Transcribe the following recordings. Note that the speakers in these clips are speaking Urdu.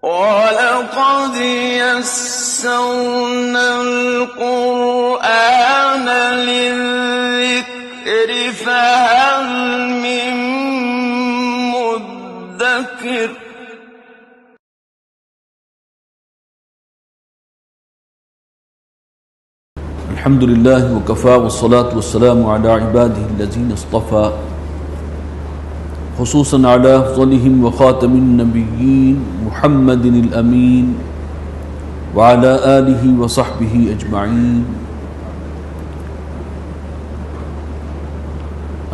وَلَقَدْ يَسَّرْنَا الْقُرْآنَ لِلذِّكْرِ فَهَلْ مِن مُّدَّكِرٍ الحمد للہ وکفیٰ والصلاة والسلام علی عبادہ الذین اصطفیٰ خصوصاً علی افضلہم وخاتم النبیین محمد الامین وعلی آلہ وصحبہ اجمعین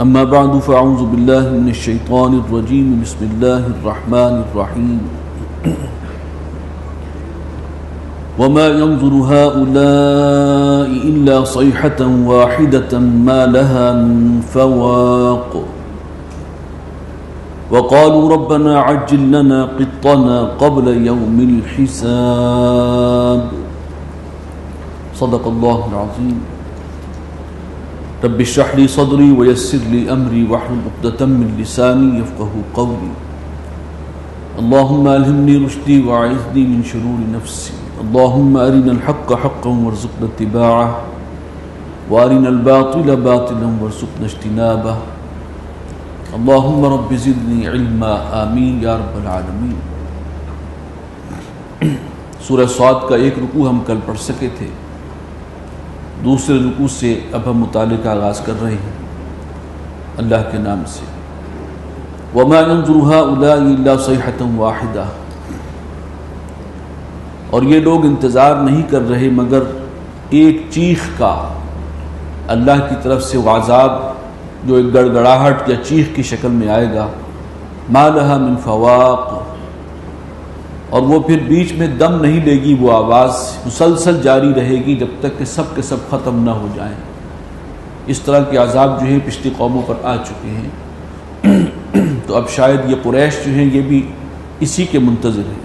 اما بعد فاعوذ باللہ من الشیطان الرجیم بسم اللہ الرحمن الرحیم وما ينظر هؤلاء إلا صيحة واحدة ما لها من فواق وقالوا ربنا عجل لنا قطنا قبل يوم الحساب صدق الله العظيم رب اشرح لي صدري ويسر لي أمري واحلل عقدة من لساني يفقهوا قولي اللهم ألهمني رشدي وأعذني من شرور نفسي اللهم أرنا الحق حقا وارزقنا اتباعه وأرنا الباطل باطلا وارزقنا اجتنابه اللهم رب زدني علما آمین یا رب العالمین۔ سورہ صاد کا ایک رکوع ہم کل پڑھ سکے تھے، دوسرے رکوع سے اب ہم مطالعے کا آغاز کر رہے ہیں اللہ کے نام سے۔ وما ينظر هؤلاء إلا صيحة واحدة، اور یہ لوگ انتظار نہیں کر رہے مگر ایک چیخ کا، اللہ کی طرف سے وہ عذاب جو ایک گڑگڑاہٹ یا چیخ کی شکل میں آئے گا، ما لها من فواق، اور وہ پھر بیچ میں دم نہیں لے گی، وہ آواز مسلسل جاری رہے گی جب تک کہ سب کے سب ختم نہ ہو جائیں۔ اس طرح کے عذاب جو ہیں پچھلی قوموں پر آ چکے ہیں، تو اب شاید یہ قریش جو ہیں یہ بھی اسی کے منتظر ہیں۔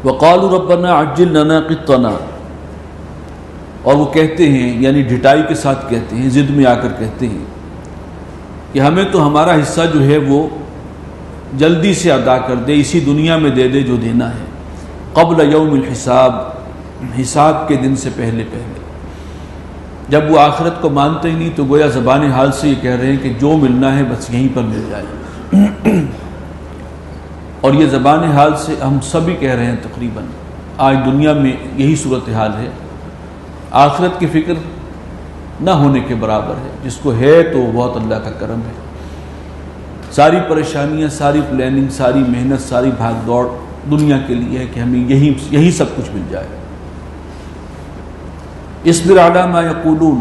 وقالوا ربنا عجل لنا قطنا، اور وہ کہتے ہیں یعنی ڈھٹائی کے ساتھ کہتے ہیں، ضد میں آ کر کہتے ہیں کہ ہمیں تو ہمارا حصہ جو ہے وہ جلدی سے ادا کر دے، اسی دنیا میں دے دے جو دینا ہے، قبل یوم الحساب، حساب کے دن سے پہلے پہلے۔ جب وہ آخرت کو مانتے ہی نہیں تو گویا زبان حال سے یہ کہہ رہے ہیں کہ جو ملنا ہے بس یہیں پر مل جائے۔ اور یہ زبان حال سے ہم سبھی کہہ رہے ہیں، تقریباً آج دنیا میں یہی صورتحال ہے، آخرت کی فکر نہ ہونے کے برابر ہے، جس کو ہے تو بہت اللہ کا کرم ہے۔ ساری پریشانیاں، ساری پلاننگ، ساری محنت، ساری بھاگ دوڑ دنیا کے لیے ہے کہ ہمیں یہی سب کچھ مل جائے۔ اصبر علی ما یقولون،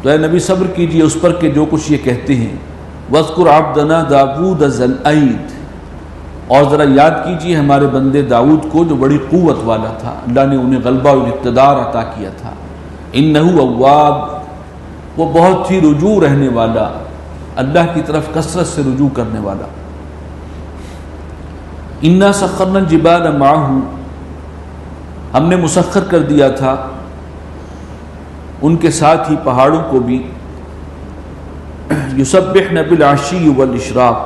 تو اے نبی صبر کیجئے اس پر کہ جو کچھ یہ کہتے ہیں۔ واذکر عبدنا داؤد ذی الایڈ، اور ذرا یاد کیجئے ہمارے بندے داؤد کو جو بڑی قوت والا تھا، اللہ نے انہیں غلبہ اور اقتدار عطا کیا تھا۔ انہ اواب، وہ بہت ہی رجوع رہنے والا، اللہ کی طرف کثرت سے رجوع کرنے والا۔ انا سخرنا الجبال معہ، ہم نے مسخر کر دیا تھا ان کے ساتھ ہی پہاڑوں کو بھی، یسبحن بالعشی والاشراق،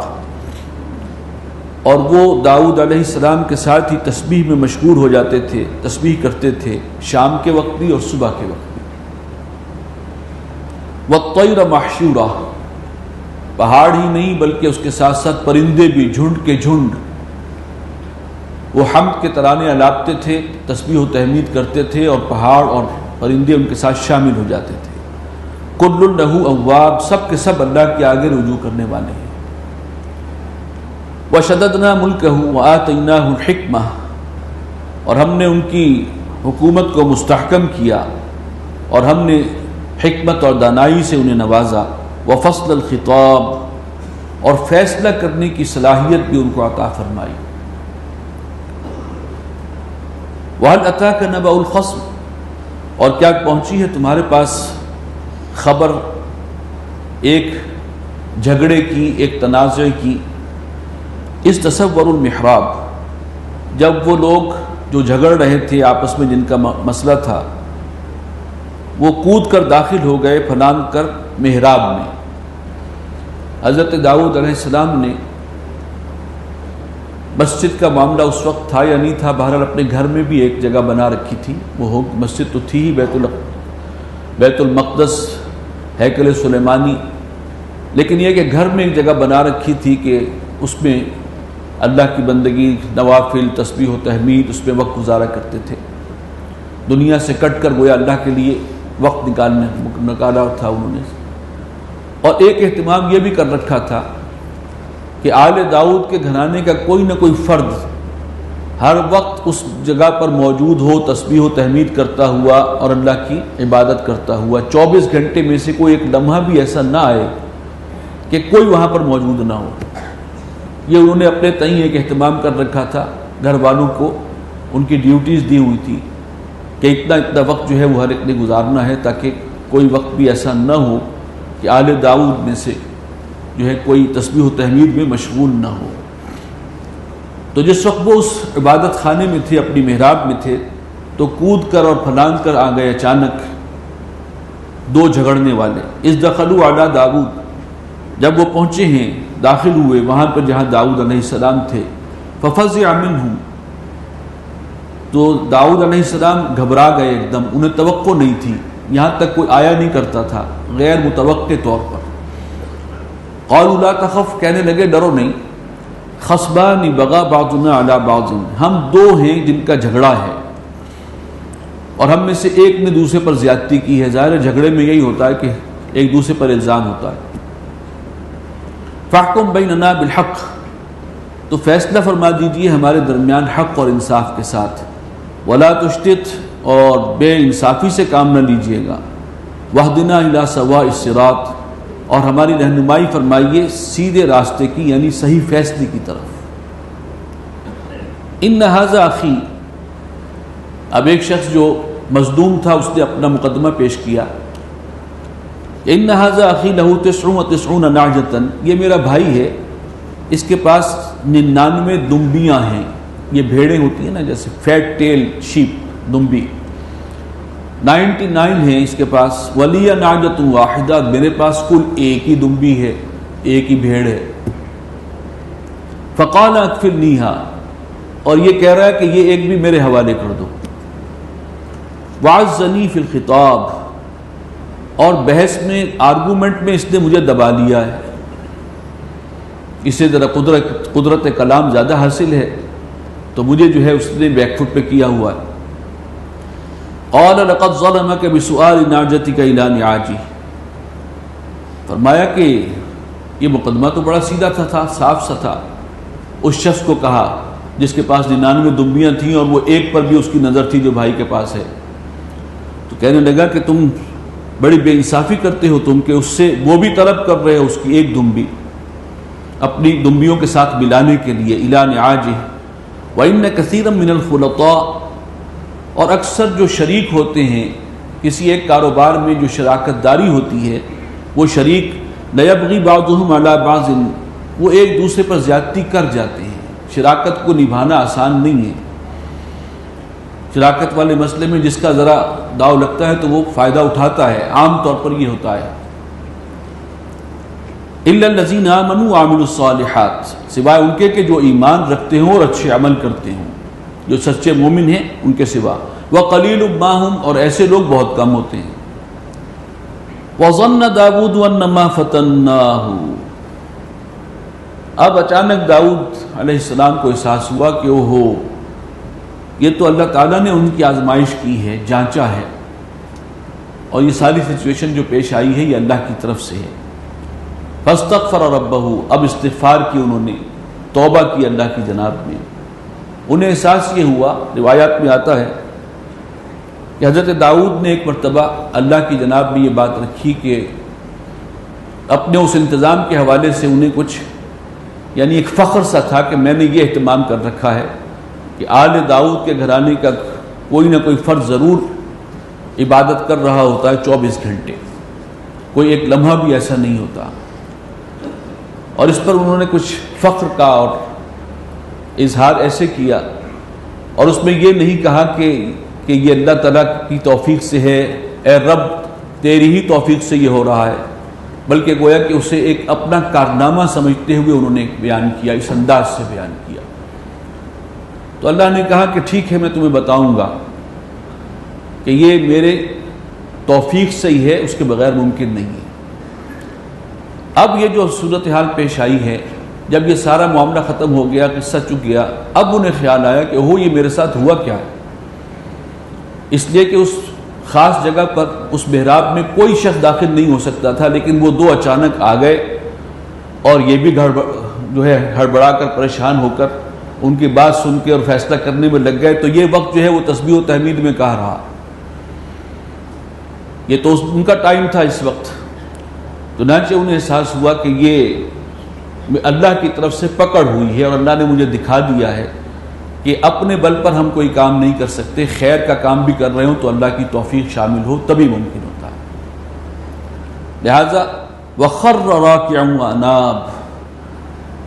اور وہ داؤد علیہ السلام کے ساتھ ہی تسبیح میں مشغول ہو جاتے تھے، تسبیح کرتے تھے شام کے وقت بھی اور صبح کے وقت بھی۔ والطیر محشورہ، پہاڑ ہی نہیں بلکہ اس کے ساتھ ساتھ پرندے بھی جھنڈ کے جھنڈ، وہ حمد کے ترانے الاپتے تھے، تسبیح و تحمید کرتے تھے، اور پہاڑ اور پرندے ان کے ساتھ شامل ہو جاتے تھے۔ کل لہ اواب، سب کے سب اللہ کے آگے رجوع کرنے والے ہیں۔ وشددنا ملکہ وآتیناہ الحکمہ، اور ہم نے ان کی حکومت کو مستحکم کیا اور ہم نے حکمت اور دانائی سے انہیں نوازا۔ وفصل الخطاب، اور فیصلہ کرنے کی صلاحیت بھی ان کو عطا فرمائی۔ وَهَلْ أَتَاكَ نَبَأُ الْخَصْمِ، اور کیا پہنچی ہے تمہارے پاس خبر ایک جھگڑے کی، ایک تنازع کی۔ اس تصور المحراب، جب وہ لوگ جو جھگڑ رہے تھے آپس میں، جن کا مسئلہ تھا، وہ کود کر داخل ہو گئے پھلانگ کر محراب میں۔ حضرت داؤد علیہ السلام نے مسجد کا معاملہ اس وقت تھا یا نہیں تھا، بہرحال اپنے گھر میں بھی ایک جگہ بنا رکھی تھی، وہ مسجد تو تھی ہی، بیت المقدس، ہیکل سلیمانی، لیکن یہ کہ گھر میں ایک جگہ بنا رکھی تھی کہ اس میں اللہ کی بندگی، نوافل، تسبیح و تحمید، اس میں وقت گزارا کرتے تھے، دنیا سے کٹ کر گویا اللہ کے لیے وقت نکالا تھا انہوں نے۔ اور ایک اہتمام یہ بھی کر رکھا تھا کہ آل داؤد کے گھرانے کا کوئی نہ کوئی فرد ہر وقت اس جگہ پر موجود ہو، تسبیح و تحمید کرتا ہوا اور اللہ کی عبادت کرتا ہوا، 24 گھنٹے میں سے کوئی ایک لمحہ بھی ایسا نہ آئے کہ کوئی وہاں پر موجود نہ ہو۔ یہ انہوں نے اپنے تئیں ایک اہتمام کر رکھا تھا، گھر والوں کو ان کی ڈیوٹیز دی ہوئی تھی کہ اتنا وقت جو ہے وہ ہر ایک نے گزارنا ہے، تاکہ کوئی وقت بھی ایسا نہ ہو کہ آل داؤد میں سے جو ہے کوئی تسبیح و تحمید میں مشغول نہ ہو۔ تو جس وقت وہ اس عبادت خانے میں تھے، اپنی محراب میں تھے، تو کود کر اور پھلانگ کر آ گئے اچانک دو جھگڑنے والے۔ اذ دخلوا علی داؤد، جب وہ پہنچے ہیں، داخل ہوئے وہاں پر جہاں داؤد علیہ السلام تھے، ففزع منہم، تو داؤد علیہ السلام گھبرا گئے ایک دم، انہیں توقع نہیں تھی، یہاں تک کوئی آیا نہیں کرتا تھا غیر متوقع طور پر۔ قالوا لا تخف، کہنے لگے ڈرو نہیں، خصبان بغى بعضنا على بعض، ہم دو ہیں جن کا جھگڑا ہے اور ہم میں سے ایک نے دوسرے پر زیادتی کی ہے۔ ظاہر جھگڑے میں یہی ہوتا ہے کہ ایک دوسرے پر الزام ہوتا ہے۔ فاحکم بیننا بالحق، تو فیصلہ فرما دیجئے ہمارے درمیان حق اور انصاف کے ساتھ، ولا تشتت، اور بے انصافی سے کام نہ لیجئے گا، واہدنا الی سواء الصراط، اور ہماری رہنمائی فرمائیے سیدھے راستے کی، یعنی صحیح فیصلے کی طرف۔ ان ھذا اخی، اب ایک شخص جو مظلوم تھا اس نے اپنا مقدمہ پیش کیا، ان ھذا اخی لہ 99 نعجۃ، یہ میرا بھائی ہے، اس کے پاس 99 دمبیاں ہیں، یہ بھیڑیں ہوتی ہیں نا جیسے فیٹ ٹیل شیپ، دمبی 99 ہیں اس کے پاس، ولی نعجۃ واحدہ، میرے پاس کل ایک ہی دمبی ہے، ایک ہی بھیڑ ہے۔ فقال اکفلنیھا، اور یہ کہہ رہا ہے کہ یہ ایک بھی میرے حوالے کر دو۔ وعزنی فی الخطاب، اور بحث میں، آرگومنٹ میں اس نے مجھے دبا لیا ہے، اسے ذرا قدرت کلام زیادہ حاصل ہے، تو مجھے جو ہے اس نے بیک فٹ پہ کیا ہوا ہے۔ قال لقد ظلمك بسؤال نعجتك الى نعاجه، فرمایا کہ یہ مقدمہ تو بڑا سیدھا تھا، صاف سا تھا۔ اس شخص کو کہا جس کے پاس 99 دمبیاں تھیں اور وہ ایک پر بھی اس کی نظر تھی جو بھائی کے پاس ہے، تو کہنے لگا کہ تم بڑی بے انصافی کرتے ہو، تم کہ اس سے وہ بھی طلب کر رہے ہو اس کی ایک دمبی اپنی دمبیوں کے ساتھ ملانے کے لیے، الى نعاجه، وان كثيرا من الخلطاء، اور اکثر جو شریک ہوتے ہیں کسی ایک کاروبار میں، جو شراکت داری ہوتی ہے، وہ شریک لیبغی بعضهم علی بعض، وہ ایک دوسرے پر زیادتی کر جاتے ہیں۔ شراکت کو نبھانا آسان نہیں ہے، شراکت والے مسئلے میں جس کا ذرا داؤ لگتا ہے تو وہ فائدہ اٹھاتا ہے، عام طور پر یہ ہوتا ہے۔ الا الذین آمنوا وعملوا الصالحات، سوائے ان کے کہ جو ایمان رکھتے ہوں اور اچھے عمل کرتے ہوں، جو سچے مومن ہیں ان کے سوا۔ وقلیل ما ہم، اور ایسے لوگ بہت کم ہوتے ہیں۔ وظن داؤد انما فتناہ، اب اچانک داؤد علیہ السلام کو احساس ہوا کہ اوہو، یہ تو اللہ تعالیٰ نے ان کی آزمائش کی ہے، جانچا ہے، اور یہ ساری سچویشن جو پیش آئی ہے یہ اللہ کی طرف سے ہے۔ فاستغفر ربہ، اب استغفار کی انہوں نے، توبہ کی اللہ کی جناب میں۔ انہیں احساس یہ ہوا، روایات میں آتا ہے کہ حضرت داؤد نے ایک مرتبہ اللہ کی جناب میں یہ بات رکھی کہ اپنے اس انتظام کے حوالے سے انہیں کچھ، یعنی ایک فخر سا تھا کہ میں نے یہ اہتمام کر رکھا ہے کہ آل داؤد کے گھرانے کا کوئی نہ کوئی فرد ضرور عبادت کر رہا ہوتا ہے 24 گھنٹے، کوئی ایک لمحہ بھی ایسا نہیں ہوتا۔ اور اس پر انہوں نے کچھ فخر کا اور اظہار ایسے کیا، اور اس میں یہ نہیں کہا کہ یہ اللہ تعالیٰ کی توفیق سے ہے، اے رب تیری ہی توفیق سے یہ ہو رہا ہے، بلکہ گویا کہ اسے ایک اپنا کارنامہ سمجھتے ہوئے انہوں نے بیان کیا، اس انداز سے بیان کیا۔ تو اللہ نے کہا کہ ٹھیک ہے، میں تمہیں بتاؤں گا کہ یہ میرے توفیق سے ہی ہے، اس کے بغیر ممکن نہیں ہے۔ اب یہ جو صورتحال پیش آئی ہے، جب یہ سارا معاملہ ختم ہو گیا، قصہ چک گیا، اب انہیں خیال آیا کہ یہ میرے ساتھ ہوا کیا ہے؟ اس لیے کہ اس خاص جگہ پر اس محراب میں کوئی شخص داخل نہیں ہو سکتا تھا، لیکن وہ دو اچانک آ گئے اور یہ بھی ہڑبڑا کر پریشان ہو کر ان کی بات سن کے اور فیصلہ کرنے میں لگ گئے۔ تو یہ وقت جو ہے وہ تسبیح و تحمید میں کہا رہا، یہ تو ان کا ٹائم تھا اس وقت۔ چنانچہ انہیں احساس ہوا کہ یہ اللہ کی طرف سے پکڑ ہوئی ہے اور اللہ نے مجھے دکھا دیا ہے کہ اپنے بل پر ہم کوئی کام نہیں کر سکتے، خیر کا کام بھی کر رہے ہوں تو اللہ کی توفیق شامل ہو تبھی ممکن ہوتا ہے۔ لہذا وَخَرَّ رَاكِعًا وَأَنَابَ،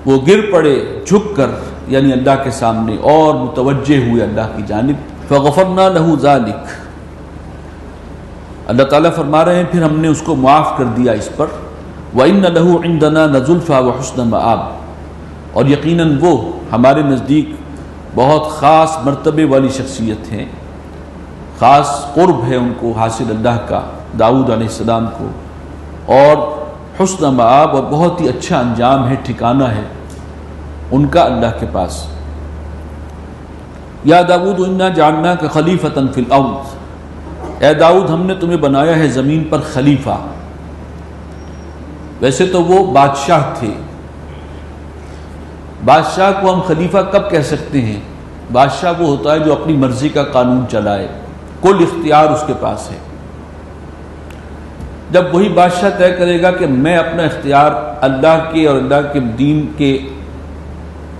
وہ گر پڑے جھک کر، یعنی اللہ کے سامنے، اور متوجہ ہوئے اللہ کی جانب۔ فَغَفَرْنَا لَهُ ذَلِكَ، اللہ تعالیٰ فرما رہے ہیں پھر ہم نے اس کو معاف کر دیا اس پر۔ وَإِنَّ لَهُ عِندَنَا لَزُلْفَىٰ وَحُسْنَ مَآبٍ، اور یقیناً وہ ہمارے نزدیک بہت خاص مرتبے والی شخصیت ہیں، خاص قرب ہے ان کو حاصل اللہ کا، داؤد علیہ السلام کو، اور حسن مآب، اور بہت ہی اچھا انجام ہے، ٹھکانہ ہے ان کا اللہ کے پاس۔ یا داؤد انا جعلناک خلیفۃ فی الارض، اے داؤد ہم نے تمہیں بنایا ہے زمین پر خلیفہ۔ ویسے تو وہ بادشاہ تھے، بادشاہ کو ہم خلیفہ کب کہہ سکتے ہیں؟ بادشاہ وہ ہوتا ہے جو اپنی مرضی کا قانون چلائے، کل اختیار اس کے پاس ہے۔ جب وہی بادشاہ طے کرے گا کہ میں اپنا اختیار اللہ کے اور اللہ کے دین کے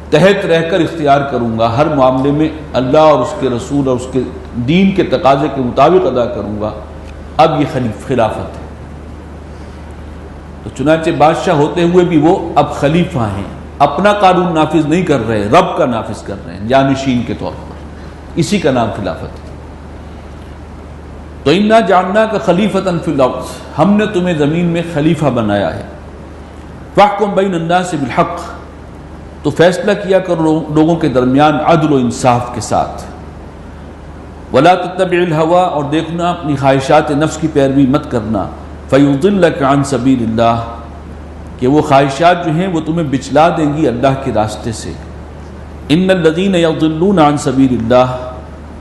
تحت رہ کر اختیار کروں گا، ہر معاملے میں اللہ اور اس کے رسول اور اس کے دین کے تقاضے کے مطابق ادا کروں گا، اب یہ خلافت ہے۔ تو چنانچہ بادشاہ ہوتے ہوئے بھی وہ اب خلیفہ ہیں، اپنا قانون نافذ نہیں کر رہے، رب کا نافذ کر رہے ہیں جانشین کے طور پر، اسی کا نام خلافت ہے۔ تو انا جعلناک خلیفۃ فی الارض، ہم نے تمہیں زمین میں خلیفہ بنایا ہے۔ فاحکم بین الناس بالحق، تو فیصلہ کیا کرو لوگوں کے درمیان عدل و انصاف کے ساتھ۔ ولا تتبع الہوی، اور دیکھنا اپنی خواہشات نفس کی پیروی مت کرنا۔ فیضلک عن سبیل اللہ، کہ وہ خواہشات جو ہیں وہ تمہیں بچلا دیں گی اللہ کے راستے سے۔ ان الذین یضلون عن سبیل اللہ،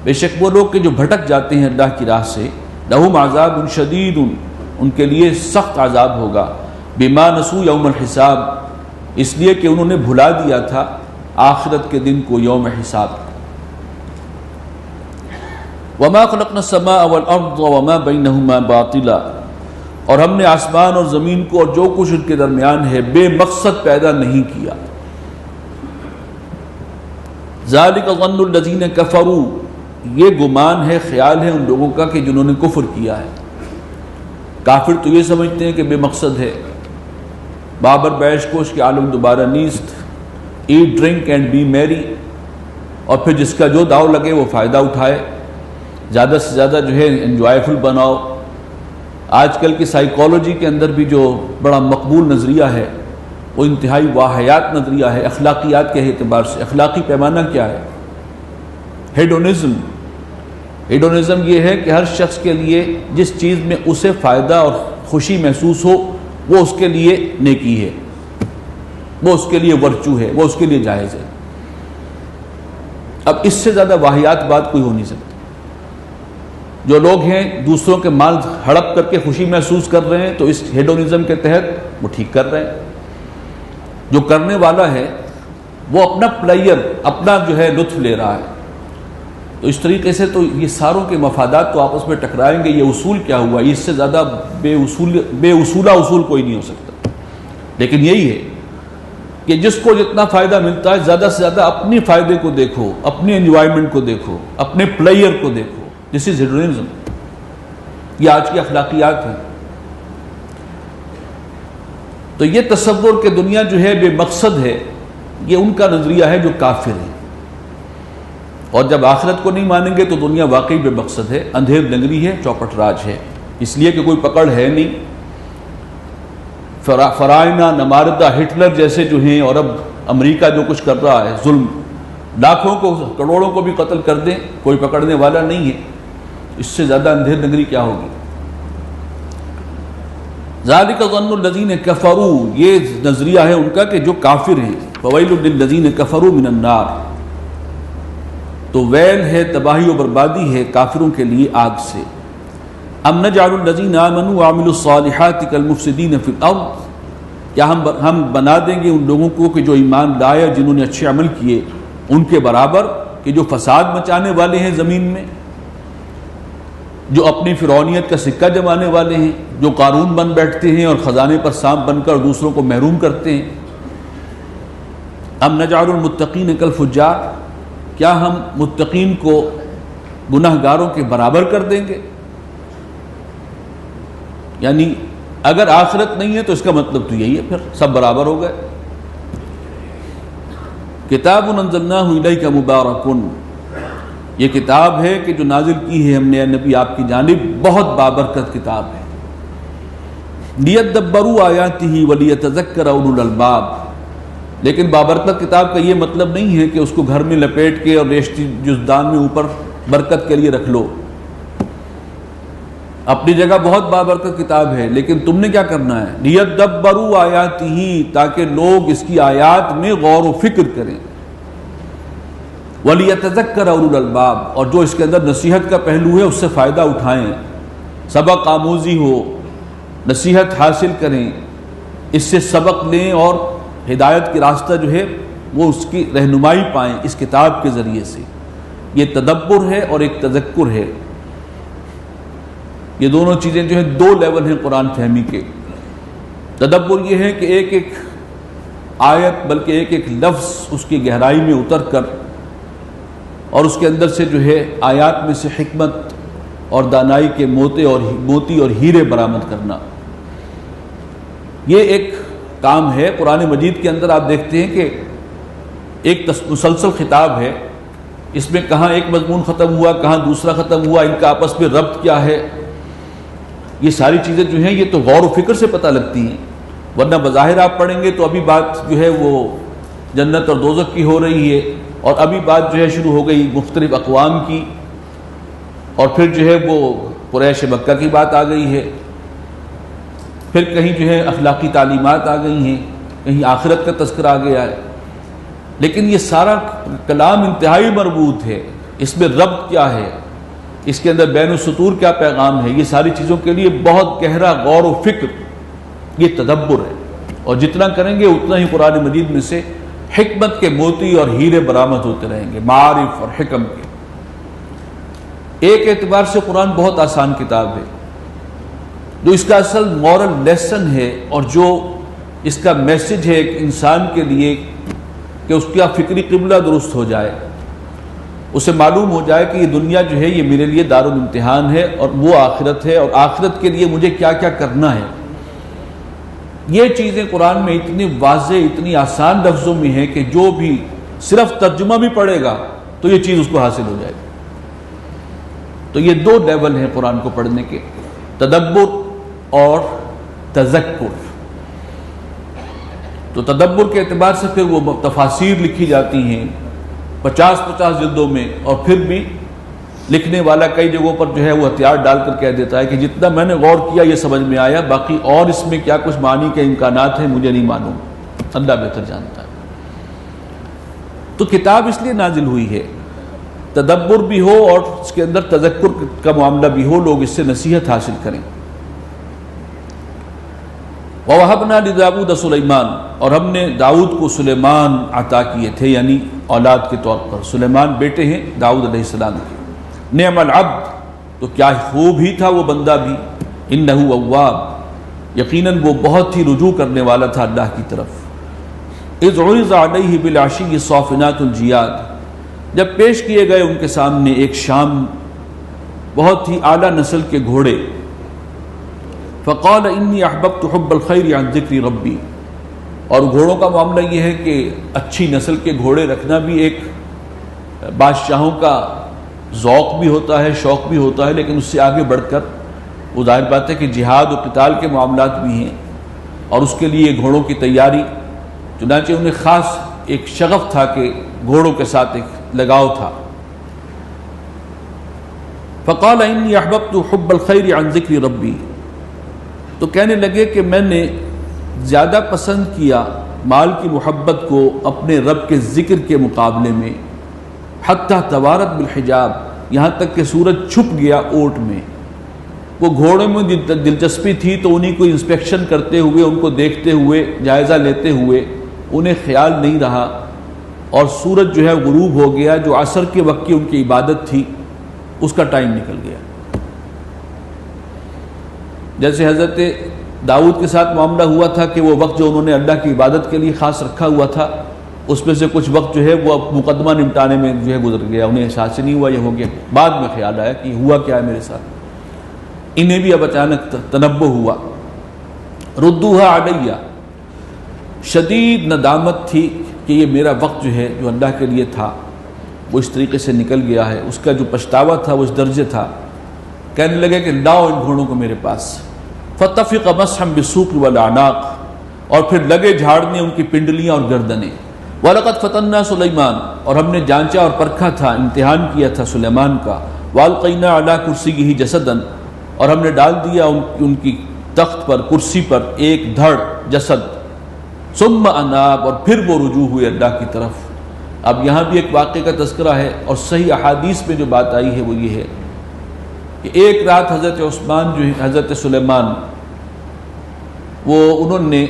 بے شک وہ لوگ کہ جو بھٹک جاتے ہیں اللہ کی راہ سے، لہم عذاب شدید، ان کے لیے سخت عذاب ہوگا، بما نسوا یوم الحساب، اس لیے کہ انہوں نے بھلا دیا تھا آخرت کے دن کو، یوم حساب۔ وما خلقنا السماء والارض وما بینہما باطلا، اور ہم نے آسمان اور زمین کو اور جو کچھ ان کے درمیان ہے بے مقصد پیدا نہیں کیا۔ ذالک ظن الذین کفروا، یہ گمان ہے، خیال ہے ان لوگوں کا کہ جنہوں نے کفر کیا ہے۔ کافر تو یہ سمجھتے ہیں کہ بے مقصد ہے، بابر بیش کوش کے عالم دوبارہ نیست، ایٹ ڈرنک اینڈ بی میری، اور پھر جس کا جو داؤ لگے وہ فائدہ اٹھائے، زیادہ سے زیادہ جو ہے انجوائےفل بناؤ۔ آج کل کی سائیکالوجی کے اندر بھی جو بڑا مقبول نظریہ ہے وہ انتہائی واہیات نظریہ ہے اخلاقیات کے اعتبار سے۔ اخلاقی پیمانہ کیا ہے؟ ہیڈونزم۔ ہیڈونزم یہ ہے کہ ہر شخص کے لیے جس چیز میں اسے فائدہ اور خوشی محسوس ہو وہ اس کے لیے نیکی ہے، وہ اس کے لیے ورچو ہے، وہ اس کے لیے جائز ہے۔ اب اس سے زیادہ واہیات بات کوئی ہو نہیں سکتی۔ جو لوگ ہیں دوسروں کے مال ہڑپ کر کے خوشی محسوس کر رہے ہیں تو اس ہیڈونزم کے تحت وہ ٹھیک کر رہے ہیں۔ جو کرنے والا ہے وہ اپنا پلیئر، اپنا جو ہے لطف لے رہا ہے۔ تو اس طریقے سے تو یہ ساروں کے مفادات تو آپس میں ٹکرائیں گے۔ یہ اصول کیا ہوا؟ اس سے زیادہ بے اصولہ اصول کوئی نہیں ہو سکتا۔ لیکن یہی ہے کہ جس کو جتنا فائدہ ملتا ہے زیادہ سے زیادہ اپنے فائدے کو دیکھو، اپنے انجوائمنٹ کو دیکھو، اپنے پلیئر کو دیکھو۔ دس از ہیڈونزم، یہ آج کی اخلاقیات ہیں۔ تو یہ تصور کہ دنیا جو ہے بے مقصد ہے، یہ ان کا نظریہ ہے جو کافر ہے۔ اور جب آخرت کو نہیں مانیں گے تو دنیا واقعی بے مقصد ہے، اندھیر لنگری ہے، چوپٹ راج ہے، اس لیے کہ کوئی پکڑ ہے نہیں۔ فرائنا، نماردہ، ہٹلر جیسے جو ہیں، اور اب امریکہ جو کچھ کر رہا ہے ظلم، لاکھوں کو کروڑوں کو بھی قتل کر دیں کوئی پکڑنے والا نہیں ہے، اس سے زیادہ اندھیر نگری کیا ہوگی؟ ذالک ظن الذین کفروا، یہ نظریہ ہے ان کا کہ جو کافر ہیں، فویل للذین کفروا من النار، تو ویل ہے، تباہی و بربادی ہے کافروں کے لیے آگ سے۔ ام نجعل الذین آمنوا وعملوا الصالحات کالمفسدین فی الارض، کیا ہم بنا دیں گے ان لوگوں کو کہ جو ایمان لائے جنہوں نے اچھے عمل کیے ان کے برابر، کہ جو فساد مچانے والے ہیں زمین میں، جو اپنی فرعونیت کا سکہ جمانے والے ہیں، جو قارون بن بیٹھتے ہیں اور خزانے پر سانپ بن کر دوسروں کو محروم کرتے ہیں۔ ام نجعل المتقین کالفجار، کیا ہم متقین کو گناہ گاروں کے برابر کر دیں گے؟ یعنی اگر آخرت نہیں ہے تو اس کا مطلب تو یہی ہے، پھر سب برابر ہو گئے۔ کتاب انزلناہ الیک مبارک، یہ کتاب ہے کہ جو نازل کی ہے ہم نے اے نبی آپ کی جانب، بہت بابرکت کتاب ہے۔ لیدبروا آیاتہ ولیتذکر اولو الالباب، لیکن بابرکت کتاب کا یہ مطلب نہیں ہے کہ اس کو گھر میں لپیٹ کے اور ریشتی جزدان میں اوپر برکت کے لیے رکھ لو۔ اپنی جگہ بہت بابرکت کتاب ہے، لیکن تم نے کیا کرنا ہے؟ لیدبروا آیاتہ، تاکہ لوگ اس کی آیات میں غور و فکر کریں۔ وَلِيَتَذَكَّرَ أُولُو الْأَلْبَابِ، اور جو اس کے اندر نصیحت کا پہلو ہے اس سے فائدہ اٹھائیں، سبق آموزی ہو، نصیحت حاصل کریں، اس سے سبق لیں اور ہدایت کی راستہ جو ہے وہ اس کی رہنمائی پائیں اس کتاب کے ذریعے سے۔ یہ تدبر ہے اور ایک تذکر ہے، یہ دونوں چیزیں جو ہیں دو لیول ہیں قرآن فہمی کے۔ تدبر یہ ہے کہ ایک ایک آیت بلکہ ایک ایک لفظ اس کی گہرائی میں اتر کر اور اس کے اندر سے جو ہے آیات میں سے حکمت اور دانائی کے موتی اور ہیرے برآمد کرنا، یہ ایک کام ہے۔ قرآن مجید کے اندر آپ دیکھتے ہیں کہ ایک مسلسل خطاب ہے، اس میں کہاں ایک مضمون ختم ہوا، کہاں دوسرا ختم ہوا، ان کا آپس میں ربط کیا ہے، یہ ساری چیزیں جو ہیں یہ تو غور و فکر سے پتہ لگتی ہیں، ورنہ بظاہر آپ پڑھیں گے تو ابھی بات جو ہے وہ جنت اور دوزخ کی ہو رہی ہے، اور ابھی بات جو ہے شروع ہو گئی مختلف اقوام کی، اور پھر جو ہے وہ قریش مکہ کی بات آ گئی ہے، پھر کہیں جو ہے اخلاقی تعلیمات آ گئی ہیں، کہیں آخرت کا تذکرہ آ گیا ہے، لیکن یہ سارا کلام انتہائی مربوط ہے، اس میں ربط کیا ہے، اس کے اندر بین السطور کیا پیغام ہے، یہ ساری چیزوں کے لیے بہت گہرا غور و فکر، یہ تدبر ہے، اور جتنا کریں گے اتنا ہی قرآن مجید میں سے حکمت کے موتی اور ہیرے برآمد ہوتے رہیں گے، معارف اور حکم کے۔ ایک اعتبار سے قرآن بہت آسان کتاب ہے، جو اس کا اصل مورل لیسن ہے اور جو اس کا میسج ہے ایک انسان کے لیے کہ اس کا فکری قبلہ درست ہو جائے، اسے معلوم ہو جائے کہ یہ دنیا جو ہے یہ میرے لیے دارالامتحان ہے اور وہ آخرت ہے، اور آخرت کے لیے مجھے کیا کیا کرنا ہے۔ یہ چیزیں قرآن میں اتنی واضح، اتنی آسان لفظوں میں ہیں کہ جو بھی صرف ترجمہ بھی پڑھے گا تو یہ چیز اس کو حاصل ہو جائے گی۔ تو یہ دو لیول ہیں قرآن کو پڑھنے کے، تدبر اور تذکر۔ تو تدبر کے اعتبار سے پھر وہ تفاسیر لکھی جاتی ہیں 50 جلدوں میں، اور پھر بھی لکھنے والا کئی جگہوں پر جو ہے وہ ہتھیار ڈال کر کہہ دیتا ہے کہ جتنا میں نے غور کیا یہ سمجھ میں آیا، باقی اور اس میں کیا کچھ معنی کے امکانات ہیں مجھے نہیں معلوم، اللہ بہتر جانتا ہے۔ تو کتاب اس لیے نازل ہوئی ہے، تدبر بھی ہو اور اس کے اندر تذکر کا معاملہ بھی ہو، لوگ اس سے نصیحت حاصل کریں۔ وَوَهَبْنَا لِدَاوُودَ سُلَيْمَانَ، اور ہم نے داؤد کو سلیمان عطا کیے تھے، یعنی اولاد کے طور پر۔ سلیمان بیٹے ہیں داؤد علیہ السلام کے۔ نعم العبد، تو کیا خوب ہی تھا وہ بندہ بھی، انہ اواب، یقیناً وہ بہت ہی رجوع کرنے والا تھا اللہ کی طرف۔ اذ عرض علیہ بالعشی الصافنات الجیاد، جب پیش کیے گئے ان کے سامنے ایک شام بہت ہی اعلیٰ نسل کے گھوڑے، فقال انی احببت حب الخیر عن ذکر ربی، اور گھوڑوں کا معاملہ یہ ہے کہ اچھی نسل کے گھوڑے رکھنا بھی ایک بادشاہوں کا ذوق بھی ہوتا ہے، شوق بھی ہوتا ہے، لیکن اس سے آگے بڑھ کر وہ ظاہر بات ہے کہ جہاد و قتال کے معاملات بھی ہیں، اور اس کے لیے گھوڑوں کی تیاری، چنانچہ انہیں خاص ایک شغف تھا کہ گھوڑوں کے ساتھ ایک لگاؤ تھا. فقال انی احببت حب الخیر عن ذکر ربی، تو کہنے لگے کہ میں نے زیادہ پسند کیا مال کی محبت کو اپنے رب کے ذکر کے مقابلے میں. حتی توارت بالحجاب، یہاں تک کہ سورج چھپ گیا اوٹ میں. وہ گھوڑوں میں دلچسپی تھی تو انہیں کو انسپیکشن کرتے ہوئے، ان کو دیکھتے ہوئے، جائزہ لیتے ہوئے انہیں خیال نہیں رہا، اور سورج جو ہے غروب ہو گیا. جو عصر کے وقت کی ان کی عبادت تھی اس کا ٹائم نکل گیا. جیسے حضرت داؤد کے ساتھ معاملہ ہوا تھا کہ وہ وقت جو انہوں نے اللہ کی عبادت کے لیے خاص رکھا ہوا تھا، اس میں سے کچھ وقت جو ہے وہ مقدمہ نمٹانے میں جو ہے گزر گیا. انہیں احساس نہیں ہوا یہ ہو گیا، بعد میں خیال آیا کہ ہوا کیا ہے میرے ساتھ. انہیں بھی اب اچانک تنبہ ہوا. ردوها علیہ، شدید ندامت تھی کہ یہ میرا وقت جو ہے جو اللہ کے لیے تھا وہ اس طریقے سے نکل گیا ہے. اس کا جو پچھتاوا تھا وہ اس درجے تھا. کہنے لگے کہ لاؤ ان گھوڑوں کو میرے پاس. فطفق مسحا بالسوق والاعناق، اور پھر لگے جھاڑنے ان کی پنڈلیاں اور گردنیں. وَلَقَدْ فَتَنَّا سُلَيْمَانَ، اور ہم نے جانچا اور پرکھا تھا، امتحان کیا تھا سلیمان کا. وَأَلْقَيْنَا عَلَى كُرْسِيِّهِ جَسَدًا، اور ہم نے ڈال دیا ان کی تخت پر، کرسی پر ایک دھڑ جسد. ثم اناب، اور پھر وہ رجوع ہوئے اللہ کی طرف. اب یہاں بھی ایک واقعے کا تذکرہ ہے، اور صحیح احادیث میں جو بات آئی ہے وہ یہ ہے کہ ایک رات حضرت عثمان جو حضرت سلیمان انہوں نے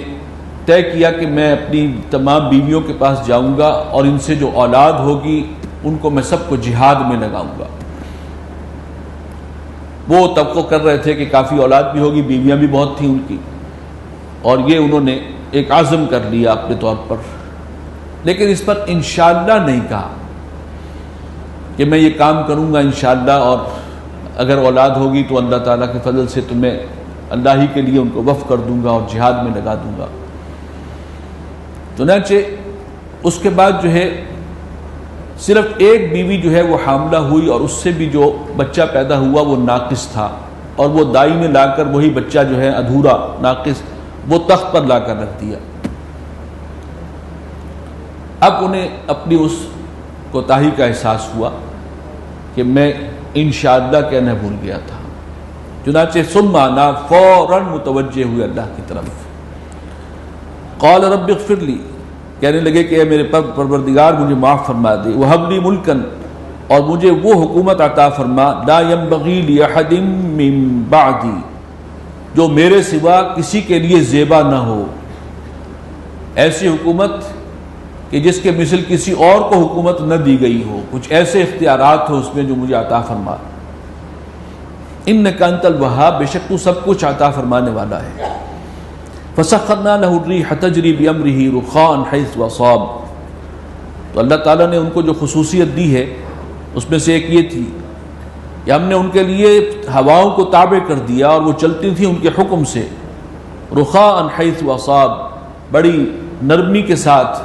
طے کیا کہ میں اپنی تمام بیویوں کے پاس جاؤں گا اور ان سے جو اولاد ہوگی ان کو میں سب کو جہاد میں لگاؤں گا. وہ توقع کر رہے تھے کہ کافی اولاد بھی ہوگی، بیویاں بھی بہت تھیں ان کی، اور یہ انہوں نے ایک عزم کر لیا اپنے طور پر. لیکن اس پر انشاءاللہ نہیں کہا کہ میں یہ کام کروں گا انشاءاللہ، اور اگر اولاد ہوگی تو اللہ تعالیٰ کے فضل سے تو میں اللہ ہی کے لیے ان کو وقف کر دوں گا اور جہاد میں لگا دوں گا. چنانچہ اس کے بعد جو ہے صرف ایک بیوی جو ہے وہ حاملہ ہوئی، اور اس سے بھی جو بچہ پیدا ہوا وہ ناقص تھا، اور وہ دائی نے لا کر وہی بچہ جو ہے ادھورا ناقص وہ تخت پر لا کر رکھ دیا. اب انہیں اپنی اس کوتاہی کا احساس ہوا کہ میں انشاءاللہ کہنا بھول گیا تھا. چنانچہ ثم انا، فوراً متوجہ ہوئے اللہ کی طرف. قال رب اغفر لی، کہنے لگے کہ اے میرے پروردگار مجھے معاف فرما دے. وہب لی ملکن، اور مجھے وہ حکومت عطا فرما لا ينبغی لأحد من بعدی، جو میرے سوا کسی کے لیے زیبا نہ ہو. ایسی حکومت کہ جس کے مثل کسی اور کو حکومت نہ دی گئی ہو، کچھ ایسے اختیارات ہو اس میں جو مجھے عطا فرما. انک انت الوہاب، بے شک تو سب کچھ عطا فرمانے والا ہے. فسخرنا له الريح تجري بأمره رخاء حيث أصاب، تو اللہ تعالیٰ نے ان کو جو خصوصیت دی ہے اس میں سے ایک یہ تھی کہ ہم نے ان کے لیے ہواؤں کو تابع کر دیا اور وہ چلتی تھیں ان کے حکم سے. رخاء حيث أصاب، بڑی نرمی کے ساتھ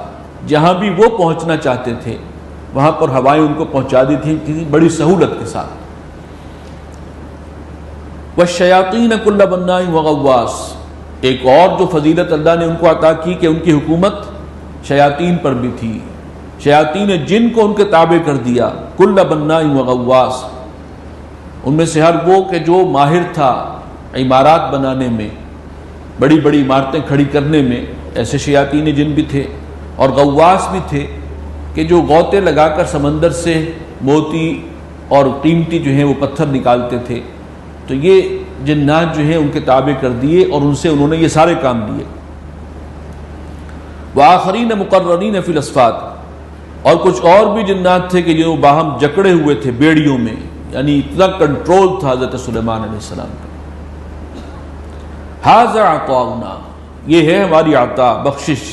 جہاں بھی وہ پہنچنا چاہتے تھے وہاں پر ہوائیں ان کو پہنچا دی تھیں بڑی سہولت کے ساتھ. والشیاطین کل بناء وغواص، ایک اور جو فضیلت اللہ نے ان کو عطا کی کہ ان کی حکومت شیاطین پر بھی تھی. شیاطین جن کو ان کے تابع کر دیا. کل بناء وغواص، ان میں سے ہر وہ کہ جو ماہر تھا عمارات بنانے میں، بڑی بڑی عمارتیں کھڑی کرنے میں، ایسے شیاطین جن بھی تھے. اور غواص بھی تھے کہ جو غوطے لگا کر سمندر سے موتی اور قیمتی جو ہیں وہ پتھر نکالتے تھے. تو یہ جنات جو ہیں ان کے تابع کر دیے اور ان سے انہوں نے یہ سارے کام لیے. وآخرین مقرنین فی الاصفاد، اور کچھ اور بھی جنات تھے کہ جو باہم جکڑے ہوئے تھے بیڑیوں میں، یعنی اتنا کنٹرول تھا حضرت سلیمان علیہ السلام کا. ھذا عطاؤنا، یہ ہے ہماری عطا بخشش.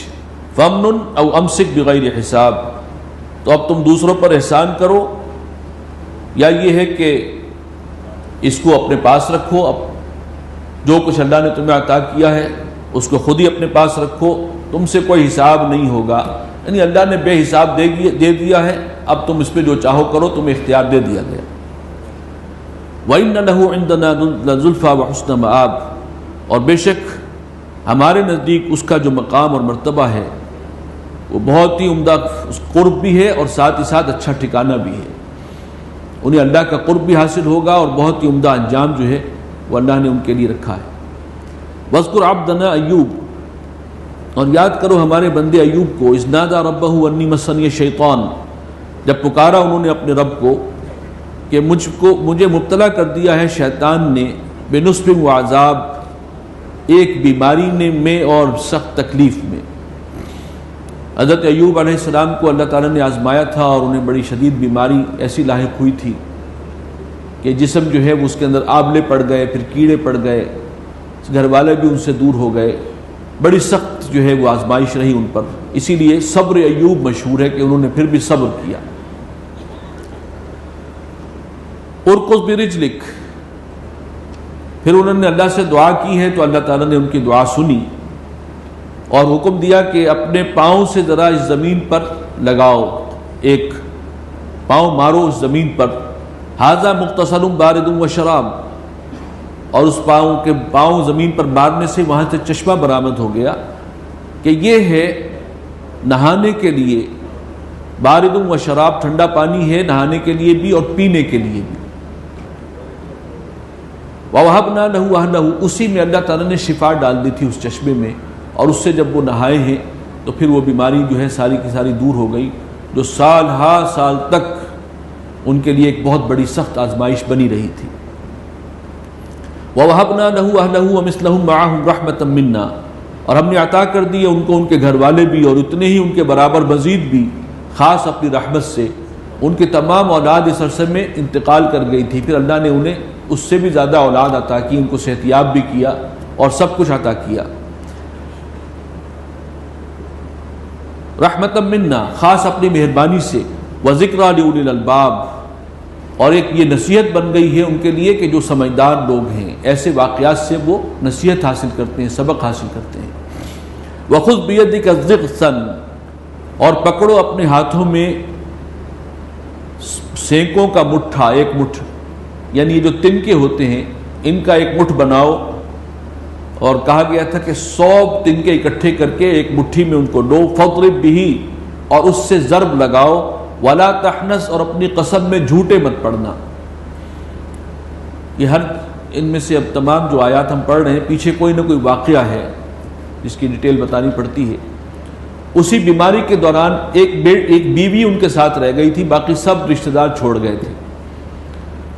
فمن او امسک بغیر حساب، تو اب تم دوسروں پر احسان کرو یا یہ ہے کہ اس کو اپنے پاس رکھو. اب جو کچھ اللہ نے تمہیں عطا کیا ہے اس کو خود ہی اپنے پاس رکھو، تم سے کوئی حساب نہیں ہوگا. یعنی اللہ نے بے حساب دے دیا ہے، اب تم اس پہ جو چاہو کرو، تمہیں اختیار دے دیا گیا. وَإِنَّ لَهُ عِندَنَا لَزُلْفَىٰ وَحُسْنَ مَآبٍ، اور بے شک ہمارے نزدیک اس کا جو مقام اور مرتبہ ہے وہ بہت ہی عمدہ قرب بھی ہے اور ساتھ ہی ساتھ اچھا ٹھکانہ بھی ہے. انہیں اللہ کا قرب بھی حاصل ہوگا اور بہت ہی عمدہ انجام جو ہے وہ اللہ نے ان کے لیے رکھا ہے. وَاذْكُرْ عَبْدَنَا ایوب، اور یاد کرو ہمارے بندے ایوب کو، اذ نادى ربه انی مسنی الشیطان، جب پکارا انہوں نے اپنے رب کو کہ مجھے مبتلا کر دیا ہے شیطان نے بنصب و عذاب، ایک بیماری میں اور سخت تکلیف میں. حضرت ایوب علیہ السلام کو اللہ تعالیٰ نے آزمایا تھا اور انہیں بڑی شدید بیماری ایسی لاحق ہوئی تھی کہ جسم جو ہے وہ اس کے اندر آبلے پڑ گئے، پھر کیڑے پڑ گئے، گھر والے بھی ان سے دور ہو گئے. بڑی سخت جو ہے وہ آزمائش رہی ان پر. اسی لیے صبر ایوب مشہور ہے کہ انہوں نے پھر بھی صبر کیا. ارقص برجلک، پھر انہوں نے اللہ سے دعا کی ہے تو اللہ تعالیٰ نے ان کی دعا سنی اور حکم دیا کہ اپنے پاؤں سے ذرا اس زمین پر لگاؤ، ایک پاؤں مارو اس زمین پر. ھذا مغتسل بارد و شراب، اور اس پاؤں زمین پر مارنے سے وہاں سے چشمہ برآمد ہو گیا کہ یہ ہے نہانے کے لیے، بارد و شراب، ٹھنڈا پانی ہے نہانے کے لیے بھی اور پینے کے لیے بھی. وَوَهَبْنَا لَهُ أَهْلَهُ، اسی میں اللہ تعالیٰ نے شفا ڈال دی تھی اس چشمے میں، اور اس سے جب وہ نہائے ہیں تو پھر وہ بیماری جو ہے ساری کی ساری دور ہو گئی، جو سال ہا سال تک ان کے لیے ایک بہت بڑی سخت آزمائش بنی رہی تھی. وَوَهَبْنَا لَهُ أَهْلَهُ وَمِثْلَهُمْ مَعَهُمْ رَحْمَةً مِنَّا، اور ہم نے عطا کر دیے ان کو ان کے گھر والے بھی اور اتنے ہی ان کے برابر مزید بھی، خاص اپنی رحمت سے. ان کی تمام اولاد اس عرصے میں انتقال کر گئی تھی، پھر اللہ نے انہیں اس سے بھی زیادہ اولاد عطا کی، ان کو صحت یاب بھی کیا اور سب کچھ عطا کیا. رحمۃ منا، خاص اپنی مہربانی سے. وذکریٰ لأولی الالباب، اور ایک یہ نصیحت بن گئی ہے ان کے لیے کہ جو سمجھدار لوگ ہیں ایسے واقعات سے وہ نصیحت حاصل کرتے ہیں، سبق حاصل کرتے ہیں. وخذ بیدک ضغثا، اور پکڑو اپنے ہاتھوں میں سینکوں کا مٹھا، ایک مٹھ، یعنی یہ جو تنکے ہوتے ہیں ان کا ایک مٹھ بناؤ. اور کہا گیا تھا کہ 100 تنکے اکٹھے کر کے ایک مٹھی میں ان کو ڈو. فاضرب بہ، اور اس سے ضرب لگاؤ. ولا تحنس، اور اپنی قسم میں جھوٹے مت پڑنا. یہ ہر ان میں سے اب تمام جو آیات ہم پڑھ رہے ہیں پیچھے کوئی نہ کوئی واقعہ ہے جس کی ڈیٹیل بتانی پڑتی ہے. اسی بیماری کے دوران ایک بیوی ان کے ساتھ رہ گئی تھی، باقی سب رشتہ دار چھوڑ گئے تھے.